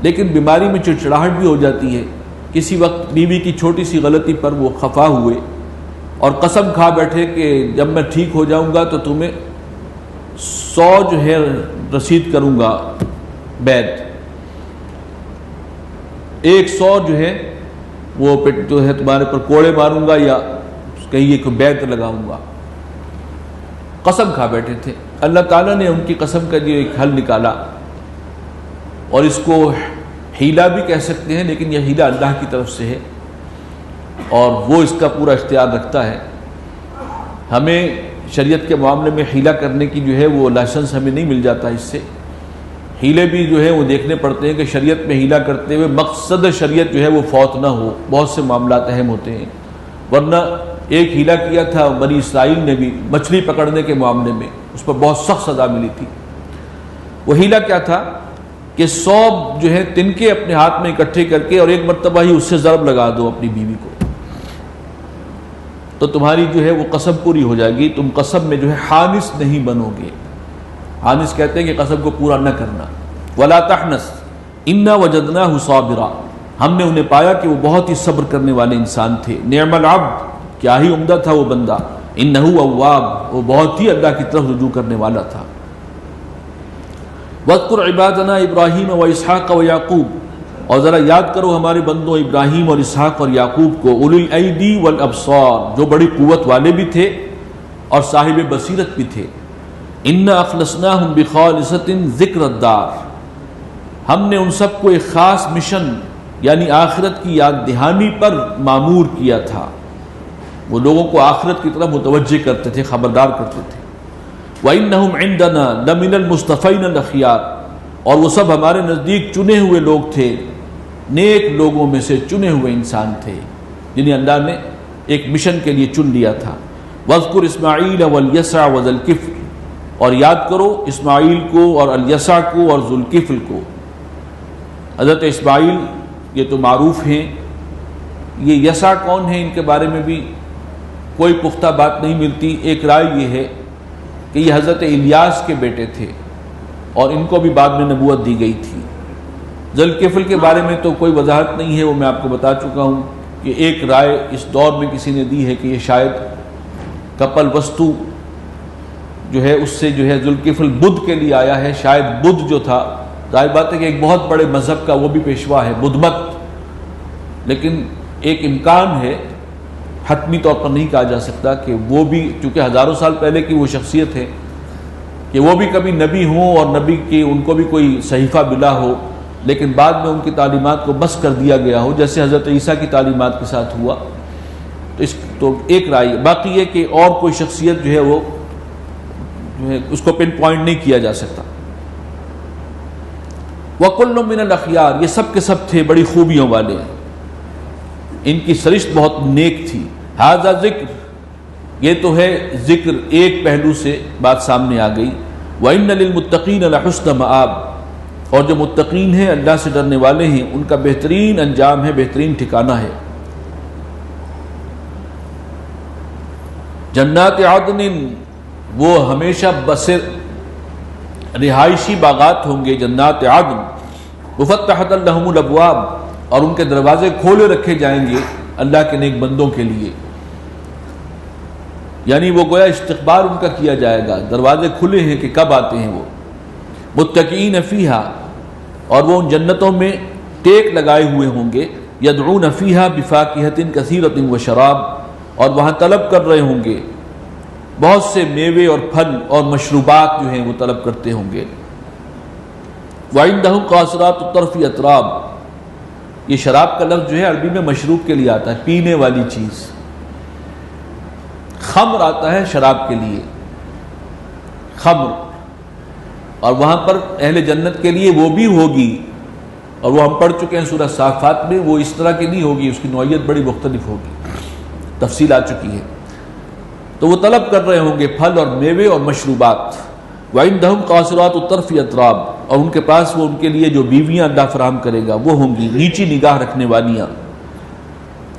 لیکن بیماری میں چڑچڑاہٹ بھی ہو جاتی ہے. کسی وقت بیوی کی چھوٹی سی غلطی پر وہ خفا ہوئے اور قسم کھا بیٹھے کہ جب میں ٹھیک ہو جاؤں گا تو تمہیں 100 جو ہے رسید کروں گا بیت، 100 جو ہے وہ جو ہے تمہارے پر کوڑے ماروں گا یا کہیں کوئی بیت لگاؤں گا. قسم کھا بیٹھے تھے. اللہ تعالیٰ نے ان کی قسم کا جو ایک حل نکالا، اور اس کو حیلہ بھی کہہ سکتے ہیں، لیکن یہ حیلہ اللہ کی طرف سے ہے اور وہ اس کا پورا اختیار رکھتا ہے. ہمیں شریعت کے معاملے میں حیلہ کرنے کی جو ہے وہ لائسنس ہمیں نہیں مل جاتا. اس سے حیلے بھی جو ہے وہ دیکھنے پڑتے ہیں کہ شریعت میں حیلہ کرتے ہوئے مقصد شریعت جو ہے وہ فوت نہ ہو. بہت سے معاملات اہم ہوتے ہیں. ورنہ ایک حیلہ کیا تھا بنی اسرائیل نے بھی مچھلی پکڑنے کے معاملے میں، اس پر بہت سخت سزا ملی تھی. وہ حیلہ کیا تھا کہ 100 جو ہے تنکے اپنے ہاتھ میں اکٹھے کر کے اور ایک مرتبہ ہی اس سے ضرب لگا دو اپنی بیوی کو، تو تمہاری جو ہے وہ قسم پوری ہو جائے گی. تم قسم میں جو ہے حانس نہیں بنو گے. حانس کہتے ہیں کہ قسم کو پورا نہ کرنا. ولا تحنس انا وجدناہ صابرا، ہم نے انہیں پایا کہ وہ بہت ہی صبر کرنے والے انسان تھے. نعم العبد، کیا ہی عمدہ تھا وہ بندہ. انہ اواب، وہ بہت ہی اللہ کی طرف رجوع کرنے والا تھا. وَاذْكُرْ عِبَادَنَا إِبْرَاهِيمَ وَإِسْحَاقَ وَيَعْقُوبَ، اور ذرا یاد کرو ہمارے بندوں ابراہیم اور اسحاق اور یعقوب کو. اُولِي الْأَيْدِي وَالْأَبْصَارِ، جو بڑی قوت والے بھی تھے اور صاحب بصیرت بھی تھے. إِنَّا أَخْلَصْنَاهُمْ بِخَالِصَةٍ ذِكْرَ الدَّارِ، ہم نے ان سب کو ایک خاص مشن یعنی آخرت کی یاد دہانی پر مامور کیا تھا. وہ لوگوں کو آخرت کی طرف متوجہ کرتے تھے، خبردار کرتے تھے. وَإِنَّهُمْ عِنْدَنَا لَمِنَ الْمُصْطَفَيْنَ الْأَخْيَارِ، اور وہ سب ہمارے نزدیک چنے ہوئے لوگ تھے، نیک لوگوں میں سے چنے ہوئے انسان تھے جنہیں اللہ نے ایک مشن کے لیے چن لیا تھا. وَاذْكُرْ اسماعیل والیسع وذا الکفل، اور یاد کرو اسماعیل کو اور الیسع کو اور ذوالکفل کو۔ حضرت اسماعیل یہ تو معروف ہیں، یہ یسع کون ہیں ان کے بارے میں بھی کوئی پختہ بات نہیں ملتی۔ ایک رائے یہ ہے کہ یہ حضرت الیاس کے بیٹے تھے اور ان کو بھی بعد میں نبوت دی گئی تھی۔ ذوالکفل کے بارے میں تو کوئی وضاحت نہیں ہے، وہ میں آپ کو بتا چکا ہوں کہ ایک رائے اس دور میں کسی نے دی ہے کہ یہ شاید کپل وستو جو ہے اس سے جو ہے ذوالکفل بدھ کے لیے آیا ہے، شاید بدھ جو تھا، ظاہر بات ہے کہ ایک بہت بڑے مذہب کا وہ بھی پیشوا ہے بدھ مت، لیکن ایک امکان ہے، حتمی طور پر نہیں کہا جا سکتا کہ وہ بھی، چونکہ ہزاروں سال پہلے کی وہ شخصیت ہے، کہ وہ بھی کبھی نبی ہوں اور نبی کی ان کو بھی کوئی صحیفہ ملا ہو لیکن بعد میں ان کی تعلیمات کو بس کر دیا گیا ہو، جیسے حضرت عیسیٰ کی تعلیمات کے ساتھ ہوا۔ تو ایک رائے، باقی یہ کہ اور کوئی شخصیت جو ہے وہ جو ہے اس کو پن پوائنٹ نہیں کیا جا سکتا۔ وَكُلٌّ مِّنَ الْأَخْيَارِ، یہ سب کے سب تھے بڑی خوبیوں والے، ان کی سرشت بہت نیک تھی۔ ھذا ذکر، یہ تو ہے ذکر، ایک پہلو سے بات سامنے آ گئی۔ وَإِنَّ لِلْمُتَّقِينَ لَحُسْنَ مَآب، اور جو متقین ہیں اللہ سے ڈرنے والے ہیں ان کا بہترین انجام ہے، بہترین ٹھکانہ ہے۔ جنات عدن، وہ ہمیشہ بسر رہائشی باغات ہوں گے، جنات عدن مفتحۃ لہم الابواب، اور ان کے دروازے کھولے رکھے جائیں گے اللہ کے نیک بندوں کے لیے، یعنی وہ گویا استقبال ان کا کیا جائے گا، دروازے کھلے ہیں کہ کب آتے ہیں وہ۔ متکئین فیہا، اور وہ ان جنتوں میں ٹیک لگائے ہوئے ہوں گے، یدعون فیہا بفاکہۃ کثیرۃ وشراب، اور وہاں طلب کر رہے ہوں گے بہت سے میوے اور پھل اور مشروبات جو ہیں وہ طلب کرتے ہوں گے۔ وعندہم قاصرات الطرف اطراب، یہ شراب کا لفظ جو ہے عربی میں مشروب کے لیے آتا ہے، پینے والی چیز۔ خمر آتا ہے شراب کے لیے، خمر، اور وہاں پر اہل جنت کے لیے وہ بھی ہوگی، اور وہ ہم پڑھ چکے ہیں سورہ صافات میں، وہ اس طرح کی نہیں ہوگی، اس کی نوعیت بڑی مختلف ہوگی، تفصیل آ چکی ہے۔ تو وہ طلب کر رہے ہوں گے پھل اور میوے اور مشروبات۔ وعندہم قاصرات الطرف اطراب، اور ان کے پاس وہ ان کے لیے جو بیویاں اللہ فراہم کرے گا وہ ہوں گی نیچی نگاہ رکھنے والیاں۔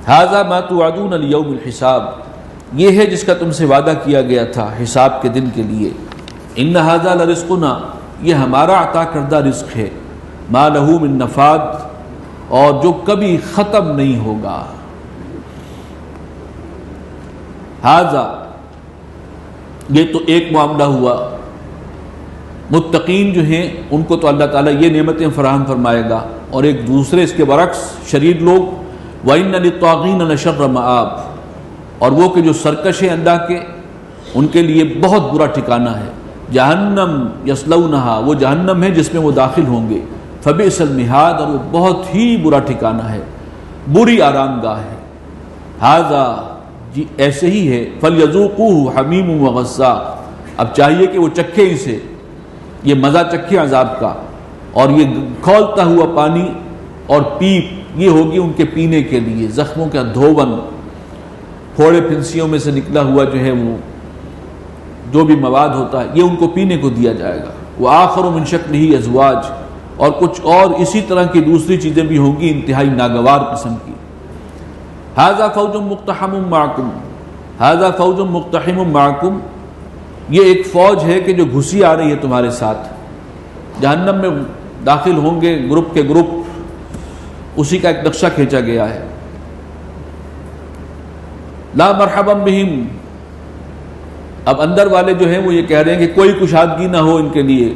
ھذا ما توعدون لیوم الحساب، یہ ہے جس کا تم سے وعدہ کیا گیا تھا حساب کے دن کے لیے۔ ان ھذا لرزقنا، یہ ہمارا عطا کردہ رزق ہے، ما لہ من نفاد، اور جو کبھی ختم نہیں ہوگا۔ ھذا، یہ تو ایک معاملہ ہوا، متقین جو ہیں ان کو تو اللہ تعالیٰ یہ نعمتیں فراہم فرمائے گا، اور ایک دوسرے اس کے برعکس شریر لوگ، وَإِنَّ لِلطَّاغِينَ لَشَرَّ مَآب، اور وہ کہ جو سرکش ہیں اللہ کے، ان کے لیے بہت برا ٹھکانہ ہے۔ جہنم یصلونہا، وہ جہنم ہے جس میں وہ داخل ہوں گے، فبئس المہاد، اور وہ بہت ہی برا ٹھکانہ ہے، بری آرام گاہ ہے۔ ھذا، جی ایسے ہی ہے، فَلْيَذُوقُوهُ حَمِيمٌ وَغَسَّاقٌ، اب چاہیے کہ وہ چکھے اسے، یہ مزہ چکھے عذاب کا، اور یہ کھولتا ہوا پانی اور پیپ، یہ ہوگی ان کے پینے کے لیے، زخموں کا دھون، پھوڑے پھنسیوں میں سے نکلا ہوا جو ہے وہ جو بھی مواد ہوتا ہے، یہ ان کو پینے کو دیا جائے گا۔ وَآخَرُ مِن شَكْلِهِ أَزْوَاجٌ، اور کچھ اور اسی طرح کی دوسری چیزیں بھی ہوں گی انتہائی ناگوار قسم کی۔ ھذا فوج مقتحم معکم، ھذا فوج مقتحم معکم، یہ ایک فوج ہے کہ جو گھسی آ رہی ہے تمہارے ساتھ، جہنم میں داخل ہوں گے گروپ کے گروپ، اسی کا ایک نقشہ کھینچا گیا ہے۔ لا مرحبا بہم، اب اندر والے جو ہیں وہ یہ کہہ رہے ہیں کہ کوئی کشادگی نہ ہو ان کے لیے،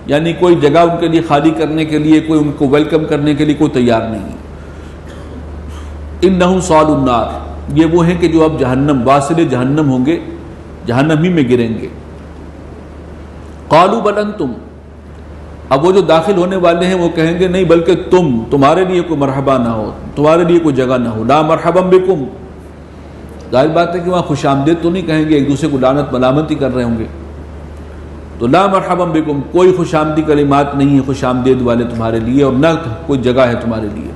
یعنی کوئی جگہ ان کے لیے خالی کرنے کے لیے، کوئی ان کو ویلکم کرنے کے لیے کوئی تیار نہیں۔ انہم صالوا النار، یہ وہ ہیں کہ جو اب جہنم، واصل جہنم ہوں گے، جہنم ہی میں گریں گے۔ قالوا بل انتم، اب وہ جو داخل ہونے والے ہیں وہ کہیں گے نہیں بلکہ تمہارے لیے کوئی مرحبا نہ ہو، تمہارے لیے کوئی جگہ نہ ہو۔ لا مرحبا بکم، ظاہر بات ہے کہ وہاں خوش آمدید تو نہیں کہیں گے، ایک دوسرے کو لعنت ملامت ہی کر رہے ہوں گے، تو لا مرحبا بکم، کوئی خوش آمدی کلمات نہیں ہے خوش آمدید والے تمہارے لیے، اور نہ کوئی جگہ ہے تمہارے لیے۔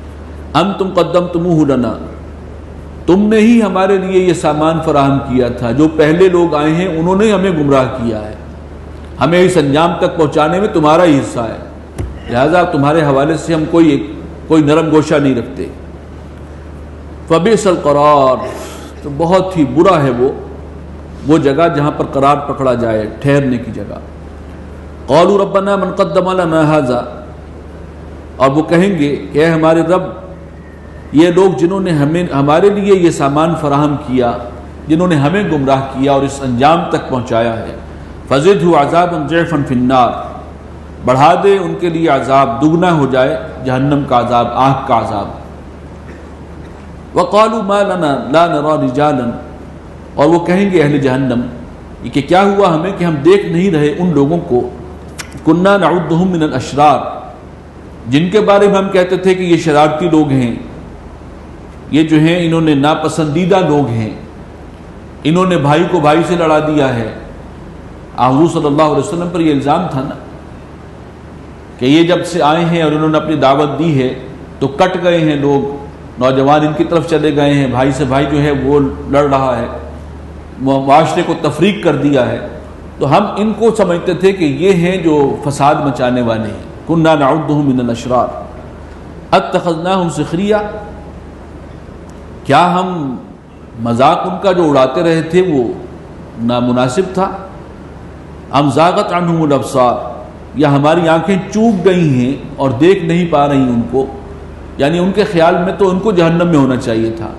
انتم قدمتموہ لنا، تم نے ہی ہمارے لیے یہ سامان فراہم کیا تھا، جو پہلے لوگ آئے ہیں انہوں نے ہمیں گمراہ کیا ہے، ہمیں اس انجام تک پہنچانے میں تمہارا ہی حصہ ہے، لہذا تمہارے حوالے سے ہم کوئی نرم گوشہ نہیں رکھتے۔ فبئس القرار، تو بہت ہی برا ہے وہ جگہ جہاں پر قرار پکڑا جائے، ٹھہرنے کی جگہ۔ قالوا ربنا من قدم لنا هذا، اور وہ کہیں گے کہ اے ہمارے رب، یہ لوگ جنہوں نے ہمارے لیے یہ سامان فراہم کیا، جنہوں نے ہمیں گمراہ کیا اور اس انجام تک پہنچایا ہے، فزدہ عذابا ضعفا فی النار، بڑھا دے ان کے لیے عذاب، دگنا ہو جائے جہنم کا عذاب، آگ کا عذاب۔ وقالوا ما لنا لا نرى رجالا، اور وہ کہیں گے اہل جہنم یہ کہ کیا ہوا ہمیں کہ ہم دیکھ نہیں رہے ان لوگوں کو، كنا نعدهم من الاشرار، جن کے بارے میں ہم کہتے تھے کہ یہ شرارتی لوگ ہیں، یہ جو ہیں انہوں نے ناپسندیدہ لوگ ہیں، انہوں نے بھائی کو بھائی سے لڑا دیا ہے۔ حضور صلی اللہ علیہ وسلم پر یہ الزام تھا نا کہ یہ جب سے آئے ہیں اور انہوں نے اپنی دعوت دی ہے تو کٹ گئے ہیں لوگ، نوجوان ان کی طرف چلے گئے ہیں، بھائی سے بھائی جو ہے وہ لڑ رہا ہے، معاشرے کو تفریق کر دیا ہے، تو ہم ان کو سمجھتے تھے کہ یہ ہیں جو فساد مچانے والے ہیں۔ كنا نعدهم من الاشرار اتخذناهم سخریا، کیا ہم مذاق ان کا جو اڑاتے رہے تھے وہ نامناسب تھا؟ ام زاغت عنہم الابصار، یا ہماری آنکھیں چوک گئی ہیں اور دیکھ نہیں پا رہی ان کو، یعنی ان کے خیال میں تو ان کو جہنم میں ہونا چاہیے تھا،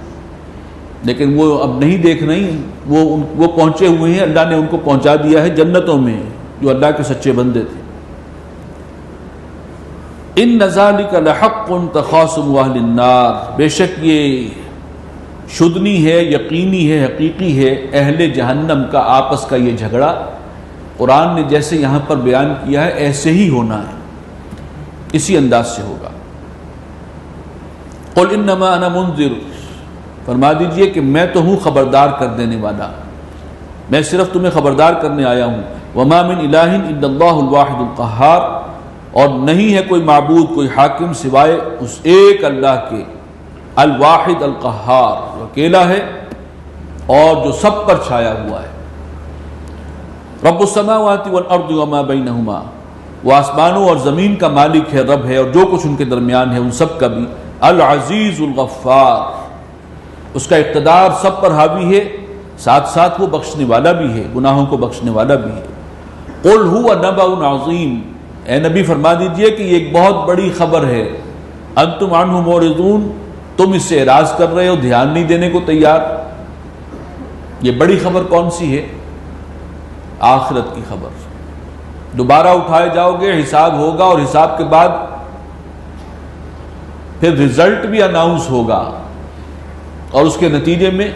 لیکن وہ اب نہیں دیکھ رہی، وہ پہنچے ہوئے ہیں، اللہ نے ان کو پہنچا دیا ہے جنتوں میں، جو اللہ کے سچے بندے تھے۔ ان ذالک لحق تخاصم اہل النار، بے شک یہ شدنی ہے، یقینی ہے، حقیقی ہے اہل جہنم کا آپس کا یہ جھگڑا۔ قرآن نے جیسے یہاں پر بیان کیا ہے ایسے ہی ہونا ہے، اسی انداز سے ہوگا۔ قل انما انا منذر، فرما دیجئے کہ میں تو ہوں خبردار کر دینے والا، میں صرف تمہیں خبردار کرنے آیا ہوں۔ وما من الہ الا اللہ الواحد القہار، اور نہیں ہے کوئی معبود، کوئی حاکم سوائے اس ایک اللہ کے، الواحد القہار، جو اکیلا ہے اور جو سب پر چھایا ہوا ہے۔ رب السماوات والارض وما بینہما، وہ آسمانوں اور زمین کا مالک ہے، رب ہے، اور جو کچھ ان کے درمیان ہے ان سب کا بھی۔ العزیز الغفار، اس کا اقتدار سب پر حاوی ہے، ساتھ ساتھ وہ بخشنے والا بھی ہے، گناہوں کو بخشنے والا بھی ہے۔ قل هو نبأ عظیم، اے نبی فرما دیجئے کہ یہ ایک بہت بڑی خبر ہے، انتم عنہ معرضون، تم اس سے اعراض کر رہے ہو، دھیان نہیں دینے کو تیار۔ یہ بڑی خبر کون سی ہے؟ آخرت کی خبر، دوبارہ اٹھائے جاؤ گے، حساب ہوگا، اور حساب کے بعد پھر رزلٹ بھی اناؤنس ہوگا، اور اس کے نتیجے میں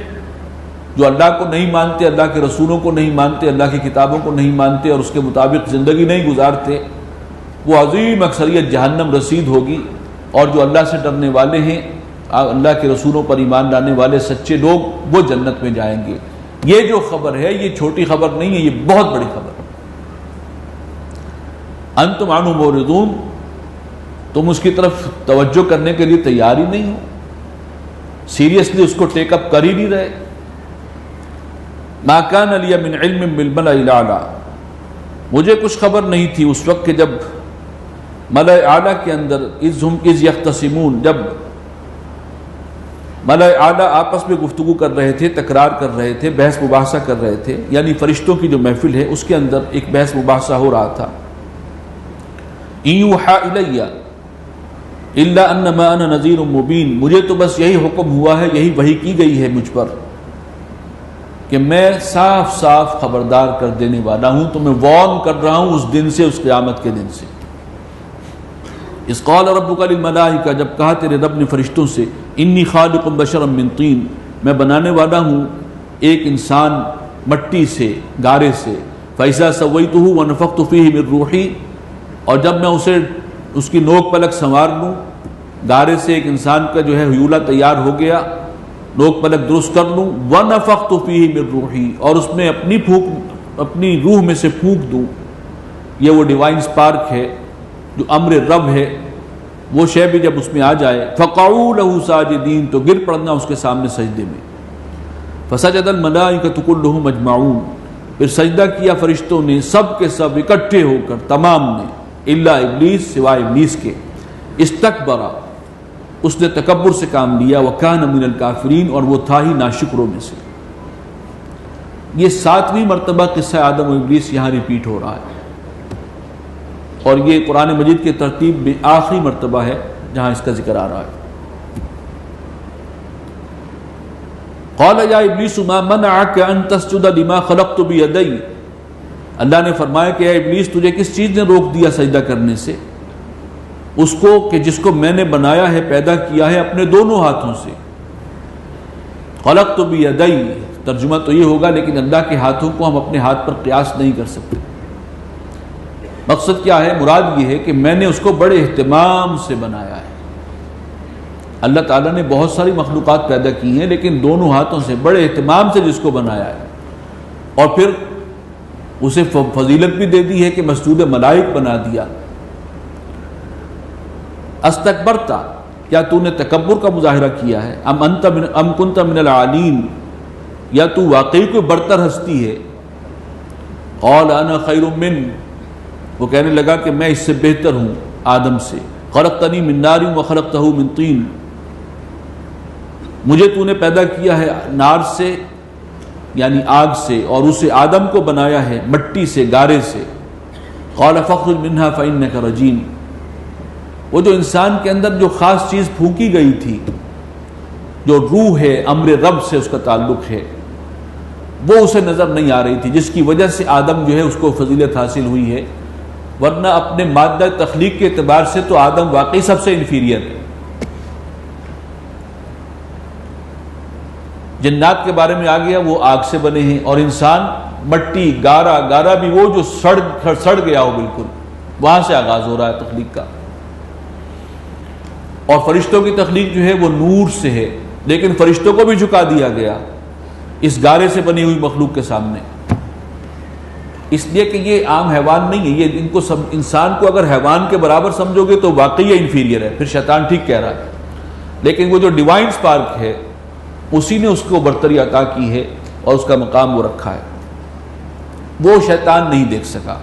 جو اللہ کو نہیں مانتے، اللہ کے رسولوں کو نہیں مانتے، اللہ کی کتابوں کو نہیں مانتے اور اس کے مطابق زندگی نہیں گزارتے، وہ عظیم اکثریت جہنم رسید ہوگی، اور جو اللہ سے ڈرنے والے ہیں، اللہ کے رسولوں پر ایمان لانے والے سچے لوگ، وہ جنت میں جائیں گے۔ یہ جو خبر ہے یہ چھوٹی خبر نہیں ہے، یہ بہت بڑی خبر ہے۔ انتم عنہ معرضون، تم اس کی طرف توجہ کرنے کے لیے تیار ہی نہیں ہو، سیریسلی اس کو ٹیک اپ کر ہی نہیں رہے۔ ما کان لی من علم بالملأ الاعلی، مجھے کچھ خبر نہیں تھی اس وقت کہ جب ملأ اعلیٰ کے اندر اذ یختصمون، جب ملأ اعلیٰ آپس میں گفتگو کر رہے تھے، تکرار کر رہے تھے، بحث مباحثہ کر رہے تھے، یعنی فرشتوں کی جو محفل ہے اس کے اندر ایک بحث مباحثہ ہو رہا تھا۔ ان یوحى الی الا انما انا نذیر مبین، مجھے تو بس یہی حکم ہوا ہے، یہی وحی کی گئی ہے مجھ پر کہ میں صاف صاف خبردار کر دینے والا ہوں، تو میں وارن کر رہا ہوں اس دن سے، اس قیامت کے دن سے۔ اذ قال ربک للملائکہ، جب کہا تیرے رب نے فرشتوں سے، انی خالق بشرا من طین، میں بنانے والا ہوں ایک انسان مٹی سے، گارے سے، فاذا سویتہ ونفخت فیہ من روحی، اور جب میں اسے اس کی نوک پلک سنوار لوں، گارے سے ایک انسان کا جو ہے ہیولہ تیار ہو گیا، نوک پلک درست کر لوں، وَنَفَخْتُ فِيهِ مِن رُوحِي، اور اس میں اپنی روح میں سے پھونک دوں۔ یہ وہ ڈیوائن سپارک ہے جو امر رب ہے، وہ شے بھی جب اس میں آ جائے فقعوا له ساجدین تو گر پڑنا اس کے سامنے سجدے میں. فسجد الملائکۃ کلھم اجمعون پھر سجدہ کیا فرشتوں نے سب کے سب اکٹھے ہو کر تمام نے الا ابلیس سوائے ابلیس کے. استکبر اس نے تکبر سے کام لیا وکان من الکافرین اور وہ تھا ہی ناشکروں میں سے. یہ 7ویں مرتبہ قصہ آدم و ابلیس یہاں ریپیٹ ہو رہا ہے اور یہ قرآن مجید کی ترتیب میں آخری مرتبہ ہے جہاں اس کا ذکر آ رہا ہے. قال یا ابلیس ما منعک ان تسجد لما خلقت بیدی اللہ نے فرمایا کہ اے ابلیس تجھے کس چیز نے روک دیا سجدہ کرنے سے اس کو کہ جس کو میں نے بنایا ہے پیدا کیا ہے اپنے دونوں ہاتھوں سے. خلقت بیدی ترجمہ تو یہ ہوگا لیکن اللہ کے ہاتھوں کو ہم اپنے ہاتھ پر قیاس نہیں کر سکتے. مقصد کیا ہے؟ مراد یہ ہے کہ میں نے اس کو بڑے اہتمام سے بنایا ہے. اللہ تعالیٰ نے بہت ساری مخلوقات پیدا کی ہیں لیکن دونوں ہاتھوں سے بڑے اہتمام سے جس کو بنایا ہے اور پھر اسے فضیلت بھی دے دی ہے کہ مسجود ملائک بنا دیا. استکبرتا کیا تو نے تکبر کا مظاہرہ کیا ہے ام کنت من العالین یا تو واقعی کوئی برتر ہستی ہے. قال انا خیر من وہ کہنے لگا کہ میں اس سے بہتر ہوں آدم سے. خلقتنی من نار وخلقتہ من طین مجھے تو نے پیدا کیا ہے نار سے یعنی آگ سے اور اسے آدم کو بنایا ہے مٹی سے گارے سے. قال فاخرج منها فإنك رجیم وہ جو انسان کے اندر جو خاص چیز پھونکی گئی تھی جو روح ہے امر رب سے اس کا تعلق ہے وہ اسے نظر نہیں آ رہی تھی جس کی وجہ سے آدم جو ہے اس کو فضیلت حاصل ہوئی ہے. ورنہ اپنے مادہ تخلیق کے اعتبار سے تو آدم واقعی سب سے انفیریئر ہے. جنات کے بارے میں آ گیا وہ آگ سے بنے ہیں اور انسان مٹی گارا بھی وہ جو سڑ گیا ہو بالکل وہاں سے آغاز ہو رہا ہے تخلیق کا. اور فرشتوں کی تخلیق جو ہے وہ نور سے ہے لیکن فرشتوں کو بھی جھکا دیا گیا اس گارے سے بنی ہوئی مخلوق کے سامنے اس لیے کہ یہ عام حیوان نہیں ہے. یہ ان کو انسان کو اگر حیوان کے برابر سمجھو گے تو واقعی یہ انفیریئر ہے پھر شیطان ٹھیک کہہ رہا ہے. لیکن وہ جو ڈیوائن سپارک ہے اسی نے اس کو برتری عطا کی ہے اور اس کا مقام وہ رکھا ہے وہ شیطان نہیں دیکھ سکا.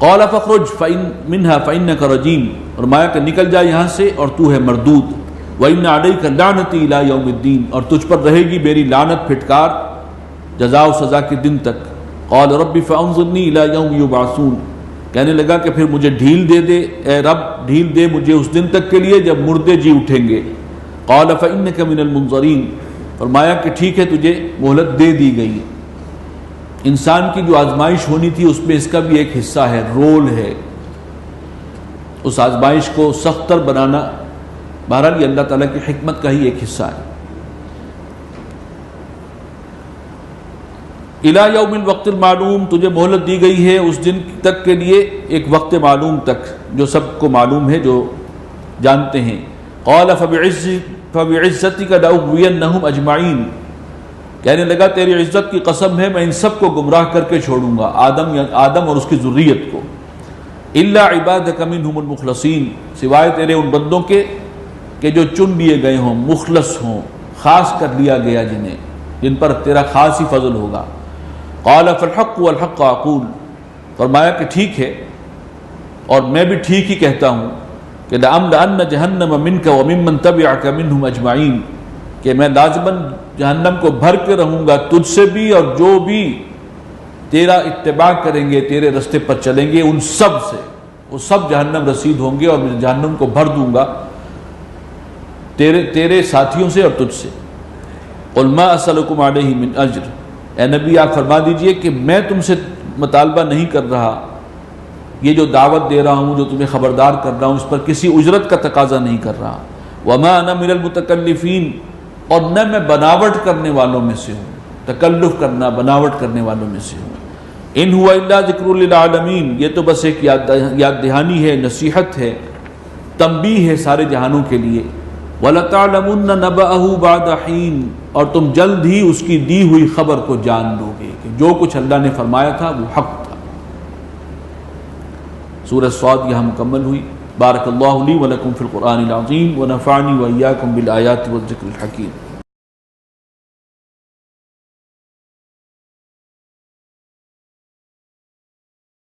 قال فخرج منها فإنك رجیم فرمایا کہ نکل جا یہاں سے اور تو ہے مردود. وإن عليك لعنتي إلى يوم الدین اور تجھ پر رہے گی میری لعنت پھٹکار جزا و سزا کے دن تک. قال رب فانظرني إلى يوم يبعثون کہنے لگا کہ پھر مجھے ڈھیل دے دے اے رب ڈھیل دے مجھے اس دن تک کے لیے جب مردے جی اٹھیں گے. قال فإنك من المنظرین فرمایا کہ ٹھیک ہے تجھے مہلت دے دی گئی. انسان کی جو آزمائش ہونی تھی اس میں اس کا بھی ایک حصہ ہے رول ہے اس آزمائش کو سختر بنانا بہرحال یہ اللہ تعالیٰ کی حکمت کا ہی ایک حصہ ہے. الی یوم الوقت المعلوم تجھے مہلت دی گئی ہے اس دن تک کے لیے ایک وقت معلوم تک جو سب کو معلوم ہے جو جانتے ہیں. قال فبعزتک لأغوینہم اجمعین کہنے لگا تیری عزت کی قسم ہے میں ان سب کو گمراہ کر کے چھوڑوں گا آدم اور اس کی ذریت کو. الا عبادک منہم المخلصین سوائے تیرے ان بندوں کے کہ جو چن لیے گئے ہوں مخلص ہوں خاص کر لیا گیا جن پر تیرا خاص ہی فضل ہوگا. قال فالحق والحق اقول فرمایا کہ ٹھیک ہے اور میں بھی ٹھیک ہی کہتا ہوں کہ لأملأن جہنم منک وممن تبعک منہم اجمعین کہ میں لازماً جہنم کو بھر کے رہوں گا تجھ سے بھی اور جو بھی تیرا اتباع کریں گے تیرے رستے پر چلیں گے ان سب سے وہ سب جہنم رسید ہوں گے اور میں جہنم کو بھر دوں گا تیرے ساتھیوں سے اور تجھ سے. قل ما اسألکم علیہ من اجر اے نبی آپ فرما دیجئے کہ میں تم سے مطالبہ نہیں کر رہا یہ جو دعوت دے رہا ہوں جو تمہیں خبردار کر رہا ہوں اس پر کسی اجرت کا تقاضا نہیں کر رہا. وما انا من المتکلفین اور نہ میں بناوٹ کرنے والوں میں سے ہوں تکلف کرنا بناوٹ کرنے والوں میں سے ہوں. ان ہوا الا ذکر للعالمین یہ تو بس ایک یاد دہانی ہے نصیحت ہے تنبیہ ہے سارے جہانوں کے لیے. وَلَتَعْلَمُنَّ نَبَأَهُ بَعْدَ حِينٍ اور تم جلد ہی اس کی دی ہوئی خبر کو جان لو گے کہ جو کچھ اللہ نے فرمایا تھا وہ حق تھا. سورہ صاد یہاں مکمل ہوئی۔ بارک اللہ لی ولکم فی القرآن العظیم ونفعنی وإیاکم بالآیات والذکر الحکیم۔